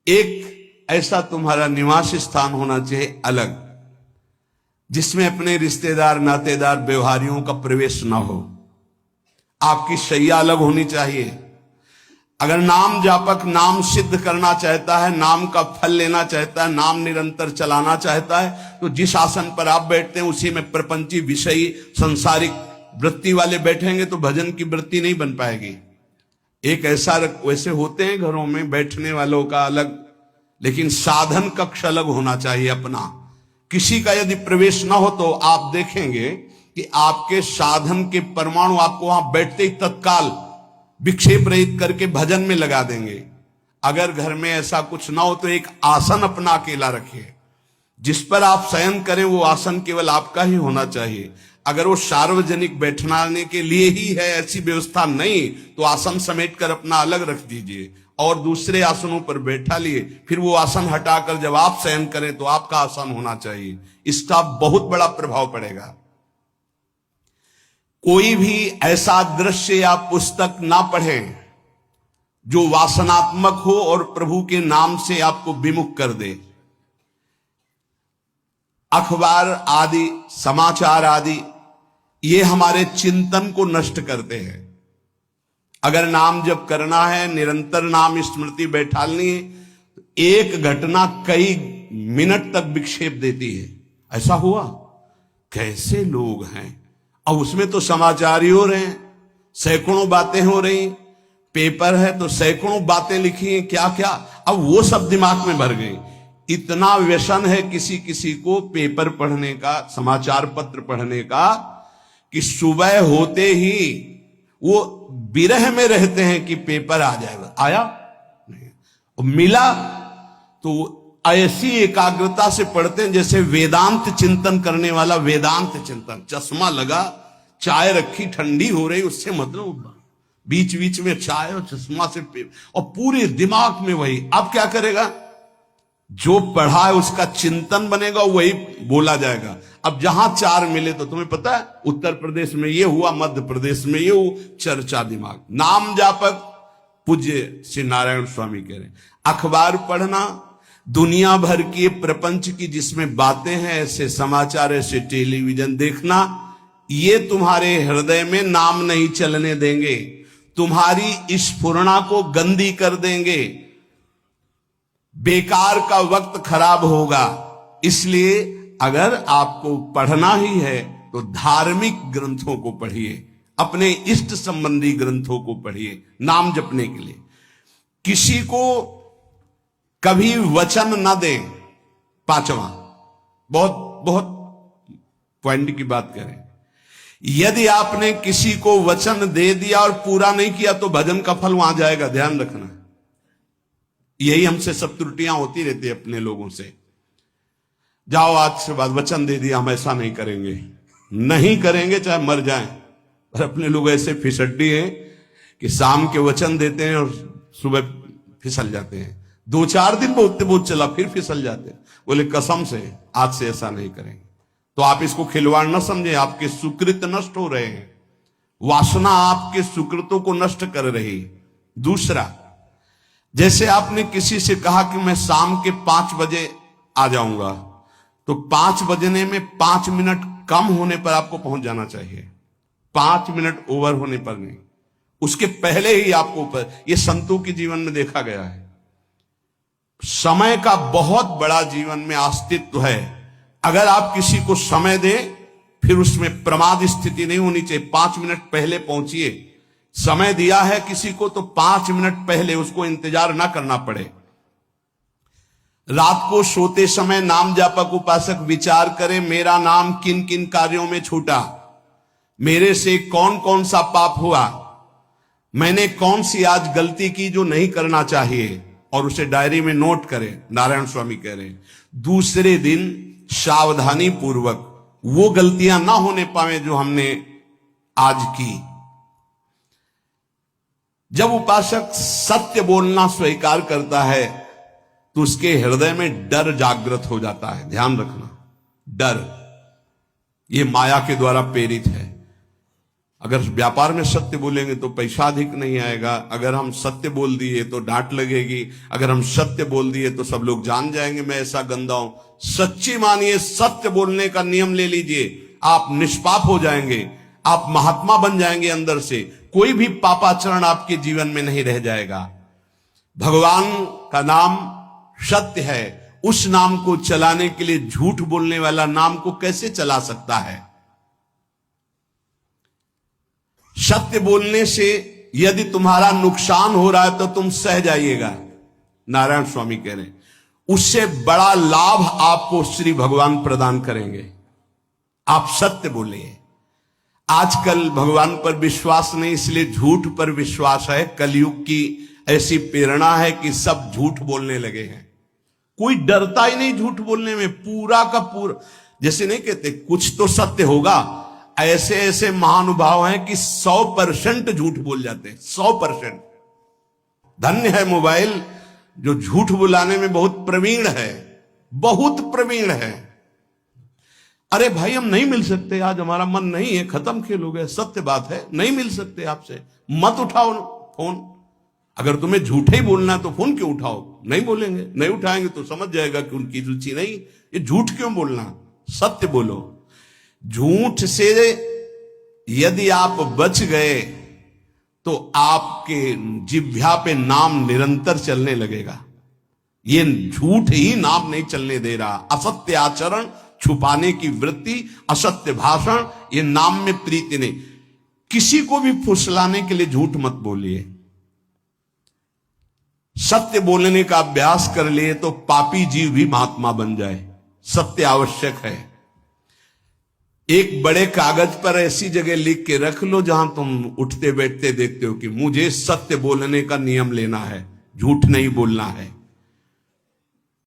एक ऐसा तुम्हारा निवास स्थान होना चाहिए अलग, जिसमें अपने रिश्तेदार नातेदार व्यवहारियों का प्रवेश ना हो। आपकी शैया अलग होनी चाहिए। अगर नाम जापक नाम सिद्ध करना चाहता है, नाम का फल लेना चाहता है, नाम निरंतर चलाना चाहता है, तो जिस आसन पर आप बैठते हैं उसी में प्रपंची विषयी संसारिक वृत्ति वाले बैठेंगे तो भजन की वृत्ति नहीं बन पाएगी। एक ऐसा वैसे होते हैं घरों में बैठने वालों का अलग, लेकिन साधन कक्ष अलग होना चाहिए अपना। किसी का यदि प्रवेश ना हो तो आप देखेंगे कि आपके साधन के परमाणु आपको वहां बैठते ही तत्काल विक्षेप रहित करके भजन में लगा देंगे। अगर घर में ऐसा कुछ ना हो तो एक आसन अपना अकेला रखिए, जिस पर आप शयन करें वो आसन केवल आपका ही होना चाहिए। अगर वो सार्वजनिक बैठने के लिए ही है, ऐसी व्यवस्था नहीं, तो आसन समेट कर अपना अलग रख दीजिए और दूसरे आसनों पर बैठा लिए। फिर वो आसन हटाकर जब आप शयन करें तो आपका आसन होना चाहिए। इसका बहुत बड़ा प्रभाव पड़ेगा। कोई भी ऐसा दृश्य या पुस्तक ना पढ़ें जो वासनात्मक हो और प्रभु के नाम से आपको विमुख कर दे। अखबार आदि, समाचार आदि, ये हमारे चिंतन को नष्ट करते हैं। अगर नाम जप करना है, निरंतर नाम स्मृति बैठालनी है, एक घटना कई मिनट तक विक्षेप देती है। ऐसा हुआ, कैसे लोग हैं। अब उसमें तो समाचार ही हो रहे हैं, सैकड़ों बातें हो रही, पेपर है तो सैकड़ों बातें लिखी हैं, क्या क्या। अब वो सब दिमाग में भर गई। इतना व्यसन है किसी किसी को पेपर पढ़ने का, समाचार पत्र पढ़ने का, कि सुबह होते ही वो विरह में रहते हैं कि पेपर आ जाएगा। आया नहीं, मिला तो ऐसी एकाग्रता से पढ़ते हैं जैसे वेदांत चिंतन करने वाला वेदांत चिंतन। चश्मा लगा, चाय रखी, ठंडी हो रही, उससे मतलब बीच बीच में चाय और चश्मा से और पूरे दिमाग में वही। अब क्या करेगा, जो पढ़ा है उसका चिंतन बनेगा, वही बोला जाएगा। अब जहां चार मिले तो तुम्हें पता है, उत्तर प्रदेश में ये हुआ, मध्य प्रदेश में ये हुआ, चर्चा दिमाग। नाम जापक पूज्य श्री नारायण स्वामी कह रहे हैं, अखबार पढ़ना, दुनिया भर की प्रपंच की जिसमें बातें हैं, ऐसे समाचार, ऐसे टेलीविजन देखना, ये तुम्हारे हृदय में नाम नहीं चलने देंगे, तुम्हारी स्फुरणा को गंदी कर देंगे, बेकार का वक्त खराब होगा। इसलिए अगर आपको पढ़ना ही है तो धार्मिक ग्रंथों को पढ़िए, अपने इष्ट संबंधी ग्रंथों को पढ़िए नाम जपने के लिए। किसी को कभी वचन न दें। पांचवा, बहुत बहुत पॉइंट की बात करें, यदि आपने किसी को वचन दे दिया और पूरा नहीं किया तो भजन का फल वहां जाएगा, ध्यान रखना। यही हमसे सब त्रुटियां होती रहती है अपने लोगों से। जाओ आज से बाद वचन दे दिया, हम ऐसा नहीं करेंगे, नहीं करेंगे चाहे मर जाएं। और अपने लोग ऐसे फिसड्डी हैं कि शाम के वचन देते हैं और सुबह फिसल जाते हैं। 2-4 दिन बहुत बहुत चला, फिर फिसल जाते हैं। बोले कसम से आज से ऐसा नहीं करेंगे। तो आप इसको खिलवाड़ न समझे, आपके सुकृत नष्ट हो रहे हैं, वासना आपके सुकृतों को नष्ट कर रही। दूसरा, जैसे आपने किसी से कहा कि मैं शाम के 5 बजे आ जाऊंगा, तो 5 बजने में 5 मिनट कम होने पर आपको पहुंच जाना चाहिए, 5 मिनट ओवर होने पर नहीं, उसके पहले ही आपको ऊपर। यह संतों के जीवन में देखा गया है। समय का बहुत बड़ा जीवन में अस्तित्व है। अगर आप किसी को समय दें, फिर उसमें प्रमाद स्थिति नहीं होनी चाहिए। 5 मिनट पहले पहुंचिए। समय दिया है किसी को तो 5 मिनट पहले उसको इंतजार ना करना पड़े। रात को सोते समय नाम जापक उपासक विचार करें, मेरा नाम किन किन कार्यों में छूटा, मेरे से कौन कौन सा पाप हुआ, मैंने कौन सी आज गलती की जो नहीं करना चाहिए, और उसे डायरी में नोट करें। नारायण स्वामी कह रहे हैं दूसरे दिन सावधानी पूर्वक वो गलतियां ना होने पावे जो हमने आज की। जब उपासक सत्य बोलना स्वीकार करता है तो उसके हृदय में डर जागृत हो जाता है। ध्यान रखना, डर ये माया के द्वारा प्रेरित है। अगर व्यापार में सत्य बोलेंगे तो पैसा अधिक नहीं आएगा। अगर हम सत्य बोल दिए तो डांट लगेगी। अगर हम सत्य बोल दिए तो सब लोग जान जाएंगे मैं ऐसा गंदा हूं। सच्ची मानिए, सत्य बोलने का नियम ले लीजिए, आप निष्पाप हो जाएंगे, आप महात्मा बन जाएंगे अंदर से। कोई भी पापाचरण आपके जीवन में नहीं रह जाएगा। भगवान का नाम सत्य है। उस नाम को चलाने के लिए झूठ बोलने वाला नाम को कैसे चला सकता है? सत्य बोलने से यदि तुम्हारा नुकसान हो रहा है तो तुम सह जाइएगा। नारायण स्वामी कह रहे हैं उससे बड़ा लाभ आपको श्री भगवान प्रदान करेंगे। आप सत्य बोलिए। आजकल भगवान पर विश्वास नहीं, इसलिए झूठ पर विश्वास है। कलयुग की ऐसी प्रेरणा है कि सब झूठ बोलने लगे हैं। कोई डरता ही नहीं झूठ बोलने में, पूरा का पूरा। जैसे नहीं कहते कुछ तो सत्य होगा, ऐसे ऐसे महानुभाव हैं कि 100% झूठ बोल जाते हैं। 100%। धन्य है मोबाइल जो झूठ बुलाने में बहुत प्रवीण है, बहुत प्रवीण है। अरे भाई हम नहीं मिल सकते, आज हमारा मन नहीं है, खत्म खेल हो गया, सत्य बात है, नहीं मिल सकते आपसे, मत उठाओ फोन। अगर तुम्हें झूठे ही बोलना है तो फोन क्यों उठाओ? नहीं बोलेंगे, नहीं उठाएंगे तो समझ जाएगा कि उनकी रुचि नहीं। ये झूठ क्यों बोलना? सत्य बोलो। झूठ से यदि आप बच गए तो आपके जिह्वा पे नाम निरंतर चलने लगेगा। ये झूठ ही नाम नहीं चलने दे रहा। असत्य आचरण, छुपाने की वृत्ति, असत्य भाषण, ये नाम में प्रीति नहीं। किसी को भी फुसलाने के लिए झूठ मत बोलिए। सत्य बोलने का अभ्यास कर लिए तो पापी जीव भी महात्मा बन जाए। सत्य आवश्यक है। एक बड़े कागज पर ऐसी जगह लिख के रख लो जहां तुम उठते बैठते देखते हो कि मुझे सत्य बोलने का नियम लेना है, झूठ नहीं बोलना है।